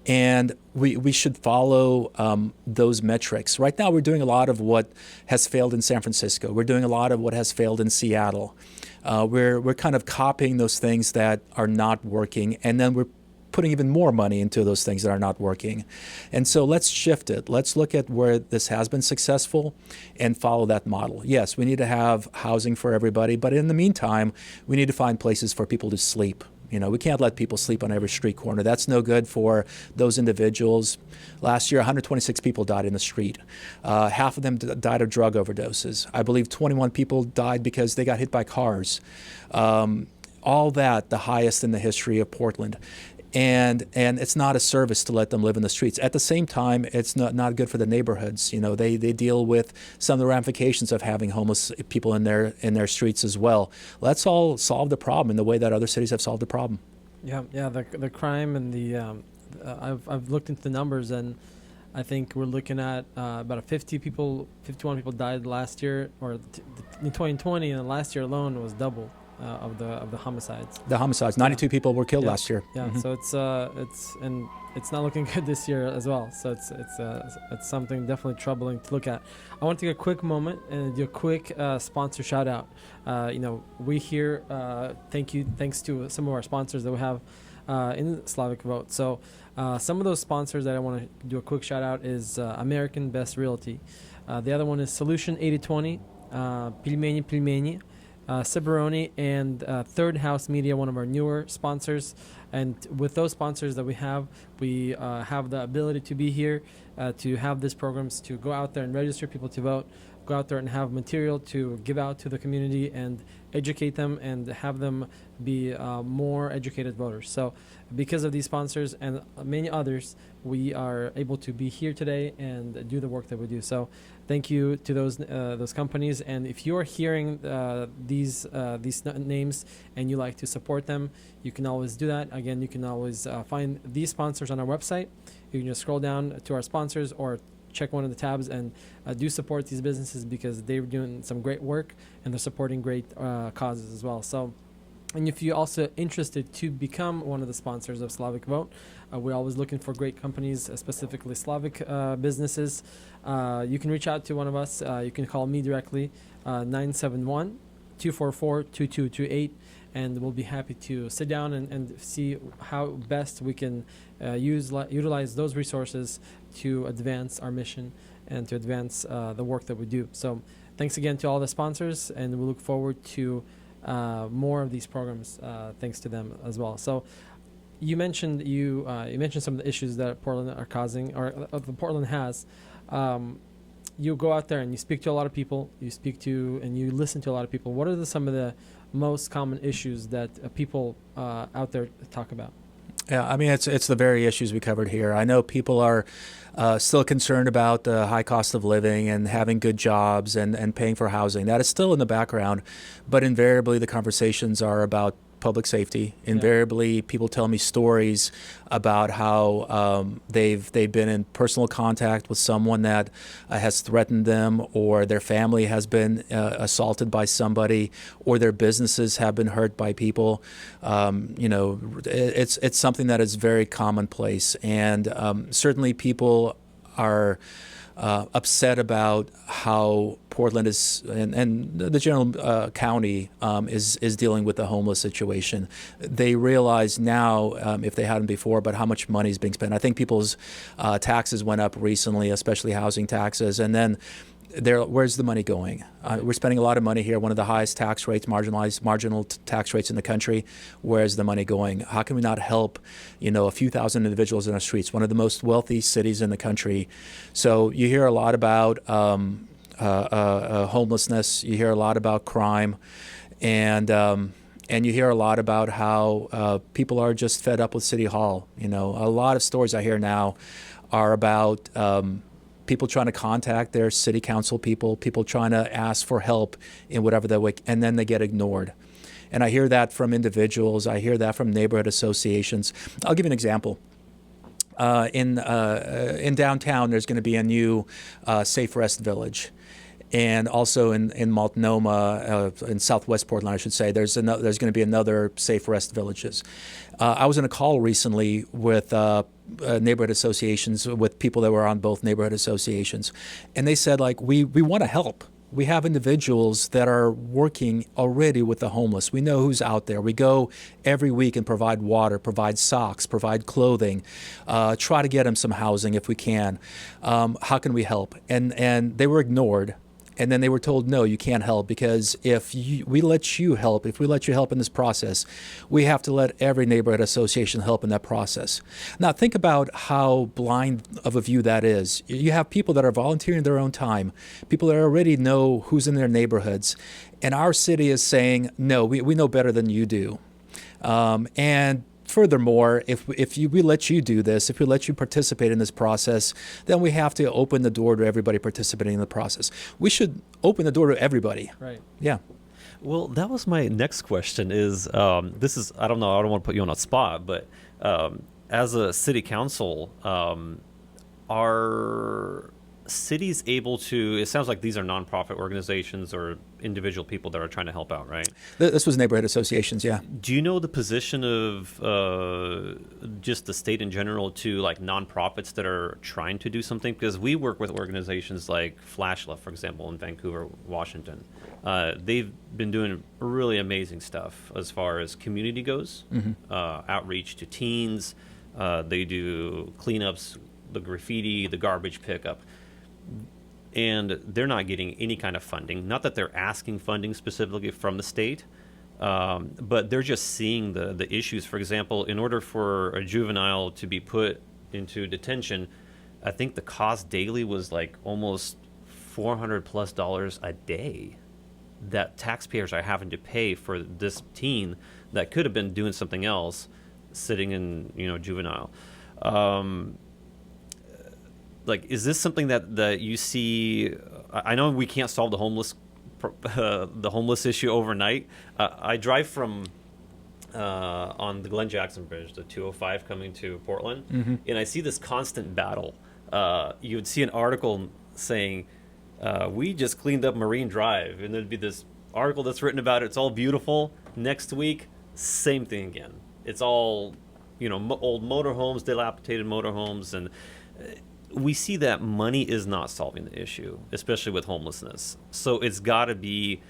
And we should follow those metrics. Right now, we're doing a lot of what has failed in San Francisco. We're doing a lot of what has failed in Seattle. We're kind of copying those things that are not working, and then we're putting even more money into those things that are not working. And so let's shift it. Let's look at where this has been successful and follow that model. Yes, we need to have housing for everybody, but in the meantime, we need to find places for people to sleep. We can't let people sleep on every street corner. That's no good for those individuals. Last year, 126 people died in the street. Half of them died of drug overdoses. I believe 21 people died because they got hit by cars. All that, the highest in the history of Portland. And it's not a service to let them live in the streets. At the same time, it's not good for the neighborhoods. They deal with some of the ramifications of having homeless people in their streets as well. Let's all solve the problem in the way that other cities have solved the problem. Yeah. The crime and the I've looked into the numbers, and I think we're looking at about 51 people died last year, or in 2020, and last year alone was double. of the homicides. The homicides. 92 people were killed last year. Yeah. So it's not looking good this year as well. So it's something definitely troubling to look at. I want to take a quick moment and do a quick sponsor shout out. We here thanks to some of our sponsors that we have in Slavic Vote. So some of those sponsors that I want to do a quick shout out is American Best Realty. The other one is Solution 8020, Pilmeni, Ciberoni, and Third House Media, one of our newer sponsors. And with those sponsors that we have the ability to be here, to have these programs, to go out there and register people to vote, go out there and have material to give out to the community and educate them and have them be more educated voters. So because of these sponsors and many others, we are able to be here today and do the work that we do. So thank you to those companies. And if you're hearing these names and you like to support them, you can always do that. Again, you can always find these sponsors on our website. You can just scroll down to our sponsors or check one of the tabs and do support these businesses because they're doing some great work and they're supporting great causes as well. So, and if you're also interested to become one of the sponsors of Slavic Vote, we're always looking for great companies, specifically Slavic businesses. You can reach out to one of us. You can call me directly, 971-244-2228, and we'll be happy to sit down and see how best we can utilize those resources to advance our mission and to advance the work that we do. So thanks again to all the sponsors, and we look forward to more of these programs thanks to them as well. So you mentioned some of the issues that Portland are causing, or Portland has. You go out there and you speak to a lot of people. You listen to a lot of people. What are some of the most common issues that people out there talk about? Yeah, I mean, it's the very issues we covered here. I know people are still concerned about the high cost of living and having good jobs and paying for housing. That is still in the background, but invariably the conversations are about public safety. Invariably, people tell me stories about how they've been in personal contact with someone that has threatened them, or their family has been assaulted by somebody, or their businesses have been hurt by people. It's something that is very commonplace, and certainly people are upset about how Portland is and the general county is dealing with the homeless situation. They realize now, if they hadn't before, but how much money is being spent. I think people's taxes went up recently, especially housing taxes, and then where's the money going? We're spending a lot of money here, one of the highest tax rates, marginal tax rates in the country. Where's the money going? How can we not help, a few thousand individuals in our streets, one of the most wealthy cities in the country? So you hear a lot about homelessness. You hear a lot about crime, and you hear a lot about how people are just fed up with City Hall. A lot of stories I hear now are about people trying to contact their city council people trying to ask for help in whatever that way, and then they get ignored. And I hear that from individuals. I hear that from neighborhood associations. I'll give you an example. In downtown, there's going to be a new Safe Rest Village. And also in Multnomah, in Southwest Portland, I should say, there's going to be another Safe Rest Villages. I was in a call recently with neighborhood associations, with people that were on both neighborhood associations, and they said, we want to help. We have individuals that are working already with the homeless. We know who's out there. We go every week and provide water, provide socks, provide clothing, try to get them some housing if we can. How can we help? And they were ignored. And then they were told, no, you can't help, because if we let you help in this process, we have to let every neighborhood association help in that process. Now, think about how blind of a view that is. You have people that are volunteering their own time, people that already know who's in their neighborhoods, and our city is saying, no, we know better than you do. And furthermore, if we let you do this, if we let you participate in this process, then we have to open the door to everybody participating in the process. We should open the door to everybody. Right. Yeah. Well, that was my next question is, this is, I don't know, I don't want to put you on a spot, but as a city council, are cities able to, it sounds like these are nonprofit organizations or individual people that are trying to help out, right? This was neighborhood associations, yeah. Do you know the position of just the state in general to like nonprofits that are trying to do something? Because we work with organizations like Flashlight, for example, in Vancouver, Washington. They've been doing really amazing stuff as far as community goes, outreach to teens. They do cleanups, the graffiti, the garbage pickup. And they're not getting any kind of funding. Not that they're asking funding specifically from the state, but they're just seeing the issues. For example, in order for a juvenile to be put into detention, I think the cost daily was like almost $400+ a day that taxpayers are having to pay for this teen that could have been doing something else, sitting in juvenile. Like, is this something that you see? I know we can't solve the homeless issue overnight. I drive from on the Glen Jackson Bridge, the 205 coming to Portland, and I see this constant battle. You would see an article saying, we just cleaned up Marine Drive, and there'd be this article that's written about it. It's all beautiful. Next week, same thing again. It's all, old motorhomes, dilapidated motorhomes, and we see that money is not solving the issue, especially with homelessness. So it's got to be,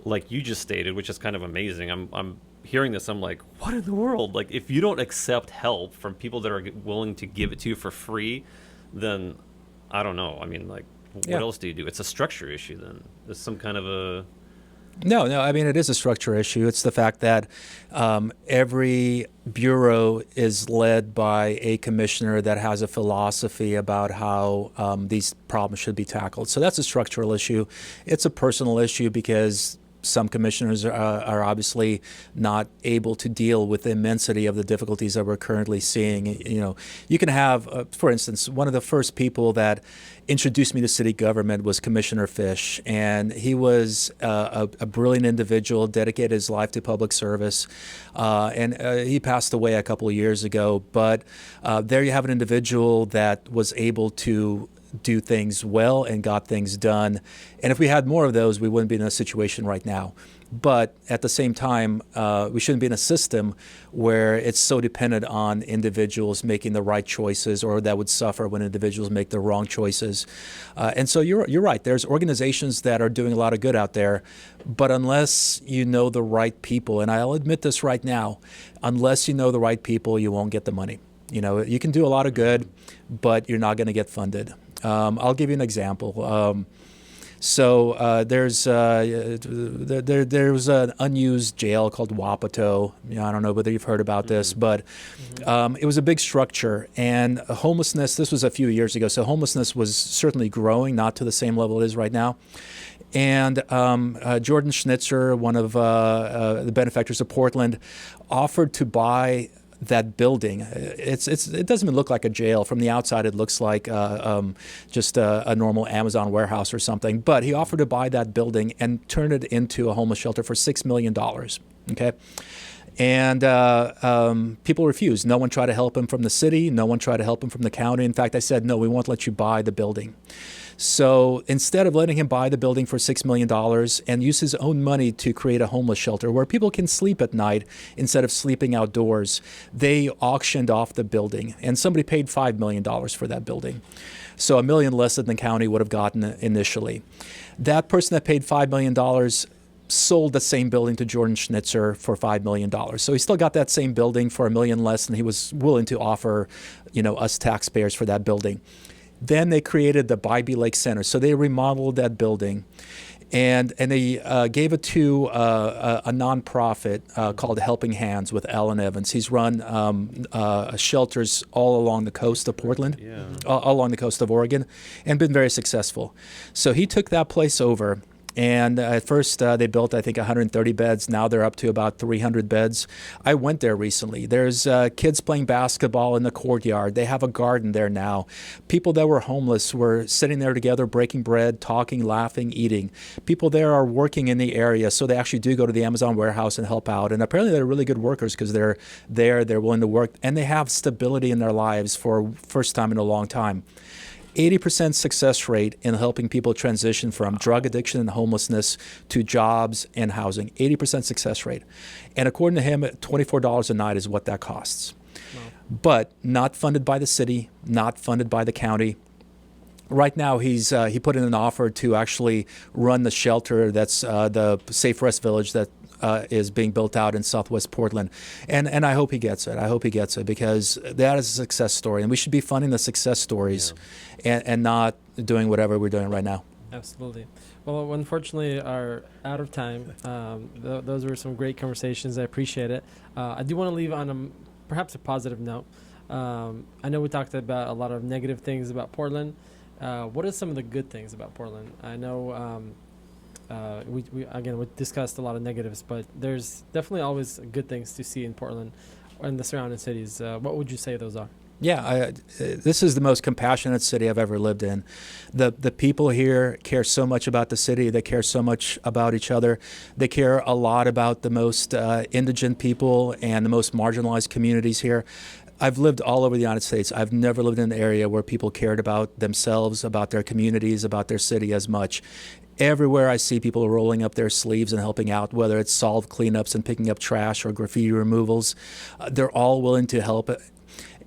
like you just stated, which is kind of amazing. I'm hearing this, I'm like, what in the world? Like, if you don't accept help from people that are willing to give it to you for free, then I don't know. I mean, like, what else do you do? It's a structure issue then. There's some kind of a... No, I mean, it is a structure issue. It's the fact that every bureau is led by a commissioner that has a philosophy about how these problems should be tackled. So that's a structural issue. It's a personal issue because some commissioners are obviously not able to deal with the immensity of the difficulties that we're currently seeing. You can have, for instance, one of the first people that introduced me to city government was Commissioner Fish, and he was a brilliant individual, dedicated his life to public service, and he passed away a couple of years ago. But there you have an individual that was able to do things well and got things done. And if we had more of those, we wouldn't be in a situation right now. But at the same time, we shouldn't be in a system where it's so dependent on individuals making the right choices, or that would suffer when individuals make the wrong choices. And so you're right. There's organizations that are doing a lot of good out there, but unless you know the right people, and I'll admit this right now, unless you know the right people, you won't get the money. You can do a lot of good, but you're not going to get funded. I'll give you an example. So there's an unused jail called Wapato. I don't know whether you've heard about this, but it was a big structure. And homelessness, this was a few years ago, so homelessness was certainly growing, not to the same level it is right now. And Jordan Schnitzer, one of the benefactors of Portland, offered to buy that building. It doesn't even look like a jail. From the outside, it looks like just a normal Amazon warehouse or something. But he offered to buy that building and turn it into a homeless shelter for $6 million. Okay. And people refused. No one tried to help him from the city. No one tried to help him from the county. In fact, I said, no, we won't let you buy the building. So instead of letting him buy the building for $6 million and use his own money to create a homeless shelter where people can sleep at night instead of sleeping outdoors, they auctioned off the building. And somebody paid $5 million for that building. So $1 million less than the county would have gotten initially. That person that paid $5 million sold the same building to Jordan Schnitzer for $5 million. So he still got that same building for $1 million less than he was willing to offer, us taxpayers for that building. Then they created the Bybee Lake Center. So they remodeled that building, and they gave it to a nonprofit called Helping Hands with Alan Evans. He's run shelters all along the coast of Portland, all along the coast of Oregon, and been very successful. So he took that place over. And at first they built, I think, 130 beds. Now they're up to about 300 beds. I went there recently. There's kids playing basketball in the courtyard. They have a garden there now. People that were homeless were sitting there together, breaking bread, talking, laughing, eating. People there are working in the area, so they actually do go to the Amazon warehouse and help out. And apparently they're really good workers because they're there, they're willing to work, and they have stability in their lives for first time in a long time. 80% success rate in helping people transition from drug addiction and homelessness to jobs and housing. 80% success rate. And according to him, $24 a night is what that costs. Wow. But not funded by the city, not funded by the county. Right now, he put in an offer to actually run the shelter that's the Safe Rest Village that is being built out in Southwest Portland. And I hope he gets it. I hope he gets it, because that is a success story. And we should be funding the success stories and not doing whatever we're doing right now. Absolutely. Well, unfortunately, are out of time. Those were some great conversations. I appreciate it. I do want to leave on perhaps a positive note. I know we talked about a lot of negative things about Portland. What are some of the good things about Portland? I know we discussed a lot of negatives, but there's definitely always good things to see in Portland and the surrounding cities. What would you say those are? Yeah, this is the most compassionate city I've ever lived in. The people here care so much about the city. They care so much about each other. They care a lot about the most indigent people and the most marginalized communities here. I've lived all over the United States. I've never lived in an area where people cared about themselves, about their communities, about their city as much. Everywhere I see people rolling up their sleeves and helping out, whether it's solve cleanups and picking up trash or graffiti removals, they're all willing to help.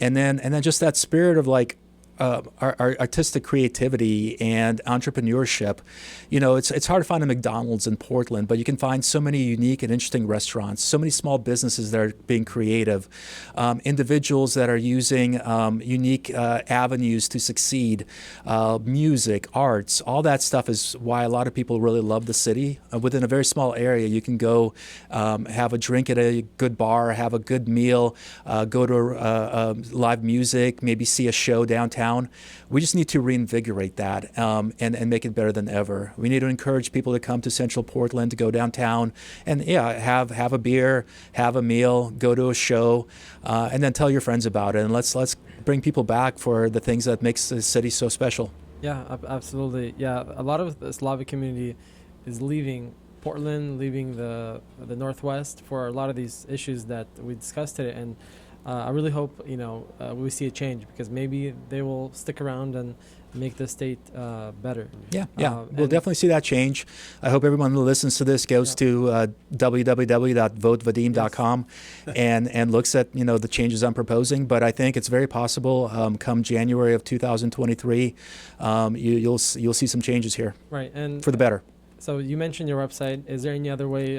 And then just that spirit of like our artistic creativity and entrepreneurship. You know, it's hard to find a McDonald's in Portland, but you can find so many unique and interesting restaurants, so many small businesses that are being creative, individuals that are using unique avenues to succeed, music, arts, all that stuff is why a lot of people really love the city. Within a very small area, you can go have a drink at a good bar, have a good meal, go to live music, maybe see a show downtown. We just need to reinvigorate that and make it better than ever. We need to encourage people to come to Central Portland, to go downtown and have a beer, have a meal, go to a show, and then tell your friends about it. And let's bring people back for the things that makes the city so special. Yeah, absolutely. Yeah, a lot of the Slavic community is leaving Portland, leaving the Northwest for a lot of these issues that we discussed today. And I really hope we see a change, because maybe they will stick around and make the state better. Yeah, we'll definitely see that change. I hope everyone who listens to this goes to www.votevadim.com and looks at the changes I'm proposing. But I think it's very possible come January of 2023, you'll see some changes here. Right, and for the better. So you mentioned your website. Is there any other way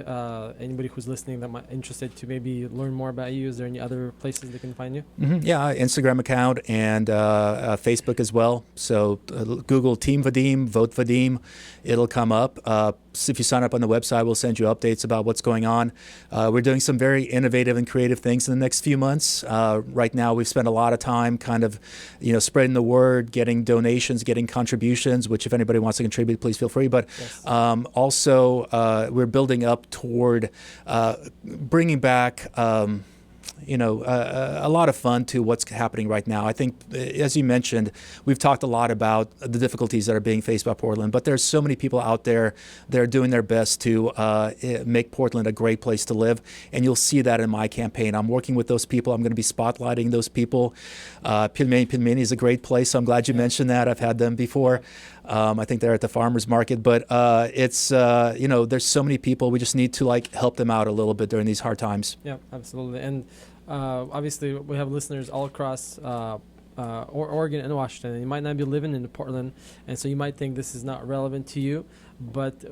anybody who's listening that might be interested to maybe learn more about you? Is there any other places they can find you? Mm-hmm. Yeah, Instagram account and Facebook as well. So Google Team Vadim, Vote Vadim. It'll come up. If you sign up on the website, we'll send you updates about what's going on. We're doing some very innovative and creative things in the next few months. Right now, we've spent a lot of time kind of, spreading the word, getting donations, getting contributions, which if anybody wants to contribute, please feel free. But yes. Also, we're building up toward bringing back a lot of fun to what's happening right now. I think, as you mentioned, we've talked a lot about the difficulties that are being faced by Portland, but there's so many people out there that are doing their best to make Portland a great place to live, and you'll see that in my campaign. I'm working with those people. I'm going to be spotlighting those people. Pilmeni is a great place, so I'm glad you mentioned that. I've had them before. I think they're at the farmers market, but it's there's so many people. We just need to help them out a little bit during these hard times. Yeah, absolutely. And obviously, we have listeners all across Oregon and Washington. And you might not be living in Portland, and so you might think this is not relevant to you. But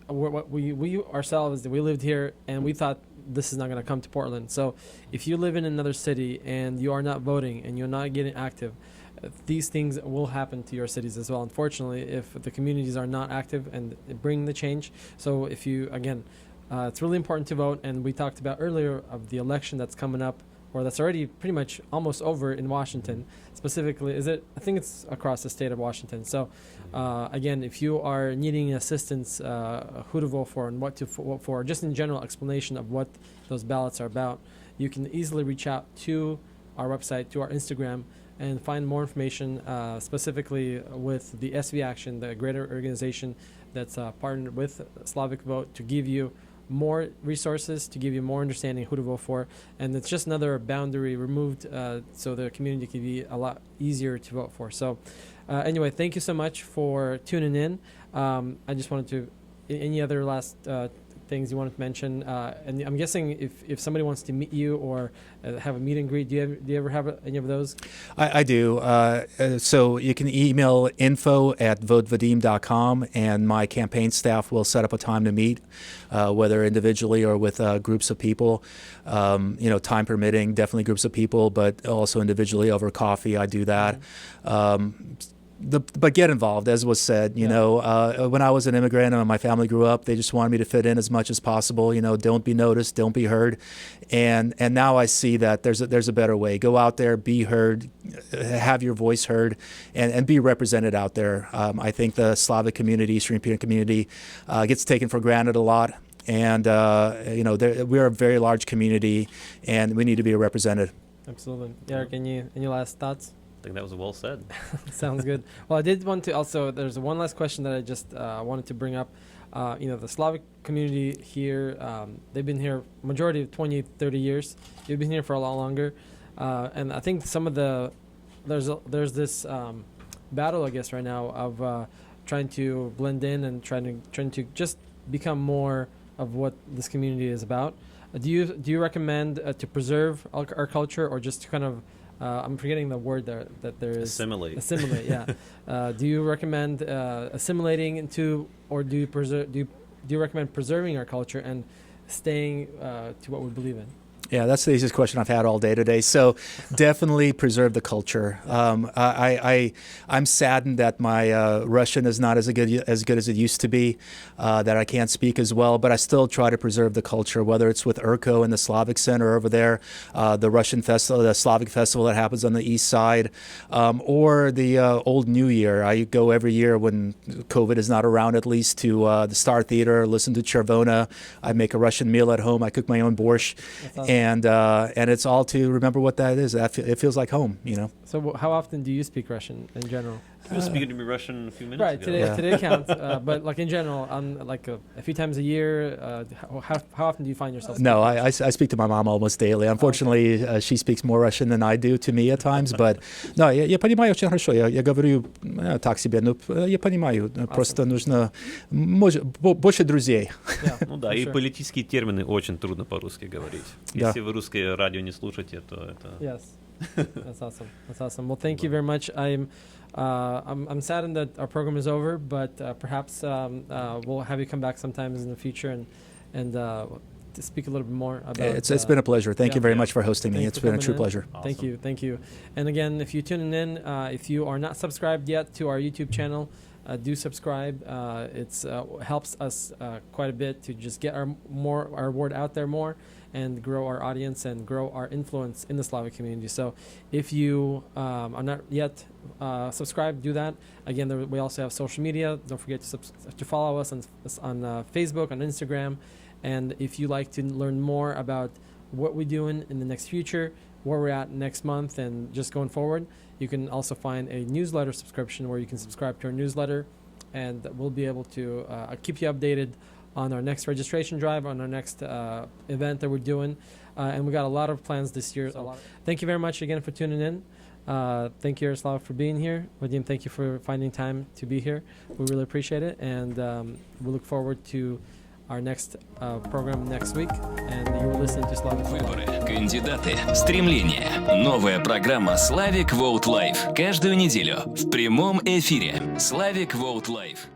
we ourselves, we lived here, and we thought this is not going to come to Portland. So if you live in another city and you are not voting and you're not getting active, these things will happen to your cities as well, unfortunately, if the communities are not active and bring the change. So if you, again, it's really important to vote. And we talked about earlier of the election that's coming up, or that's already pretty much almost over in Washington. Specifically, I think it's across the state of Washington. So again, if you are needing assistance, who to vote for and what to vote for, just in general explanation of what those ballots are about, you can easily reach out to our website, to our Instagram, and find more information specifically with the SV Action, the greater organization that's partnered with Slavic Vote, to give you more resources, to give you more understanding who to vote for, and it's just another boundary removed, so the community can be a lot easier to vote for. So anyway, thank you so much for tuning in. I just wanted to, any other last things you wanted to mention? And I'm guessing if somebody wants to meet you or have a meet and greet, do you ever have any of those? I do. So you can email info@votevadim.com, and my campaign staff will set up a time to meet, whether individually or with groups of people. Time permitting, definitely groups of people, but also individually over coffee. I do that. But get involved, as was said. When I was an immigrant and my family grew up, they just wanted me to fit in as much as possible. Don't be noticed, don't be heard, and now I see that there's a better way. Go out there, be heard, have your voice heard, and be represented out there. I think the Slavic community, Eastern European community, gets taken for granted a lot, and we're a very large community, and we need to be represented. Absolutely, Eric. Any last thoughts? I think that was well said. Sounds good. Well, I did want to also, there's one last question that I just wanted to bring up. The Slavic community here, they've been here majority of 20, 30 years. You've been here for a lot longer. And I think some of there's this battle, I guess, right now of trying to blend in and trying to just become more of what this community is about. Do you recommend to preserve our culture, or just to kind of I'm forgetting the word that there is. Assimilate, yeah. Do you recommend assimilating into, or do you recommend preserving our culture and staying to what we believe in? Yeah, that's the easiest question I've had all day today. So definitely preserve the culture. I'm saddened that my Russian is not as good as it used to be, that I can't speak as well, but I still try to preserve the culture, whether it's with Urko and the Slavic Center over there, the Russian festival, the Slavic festival that happens on the east side, or the Old New Year. I go every year when COVID is not around, at least, to the Star Theater, listen to Chervona. I make a Russian meal at home. I cook my own borscht. And it's all to remember what that is. It feels like home, So how often do you speak Russian in general? You were speaking to me Russian a few minutes right, ago. Today counts. But like in general, a few times a year, how often do you find yourself speaking? No, I speak to my mom almost daily. Unfortunately, she speaks more Russian than I do to me at times. But no, я понимаю очень хорошо. Я говорю так себе, но я понимаю. Просто нужно больше друзей. Ну да, и политические термины очень трудно по-русски говорить. Если вы русское радио не слушаете, то это... Yes. That's awesome. That's awesome. Well, thank you very much. I'm saddened that our program is over, but perhaps we'll have you come back sometimes in the future and to speak a little bit more about. It's been a pleasure. Thank you very much for hosting me. It's been a true pleasure. Awesome. Thank you. And again, if you're tuning in, if you are not subscribed yet to our YouTube channel, do subscribe. It helps us quite a bit to just get our word out there more, and grow our audience and grow our influence in the Slavic community. So if you are not yet subscribed, do that. Again, we also have social media. Don't forget to follow us on Facebook, on Instagram. And if you like to learn more about what we're doing in the next future, where we're at next month, and just going forward, you can also find a newsletter subscription where you can subscribe to our newsletter, and we'll be able to keep you updated on our next registration drive, on our next event that we're doing. And we got a lot of plans this year. So thank you very much again for tuning in. Thank you, Yaroslav, for being here. Vadim, thank you for finding time to be here. We really appreciate it. And we look forward to our next program next week. And you're listening to Slavic Family Radio. Выборы, кандидаты, стремления. Новая программа Slavic Vote Live. Каждую неделю в прямом эфире. Slavic Vote Live.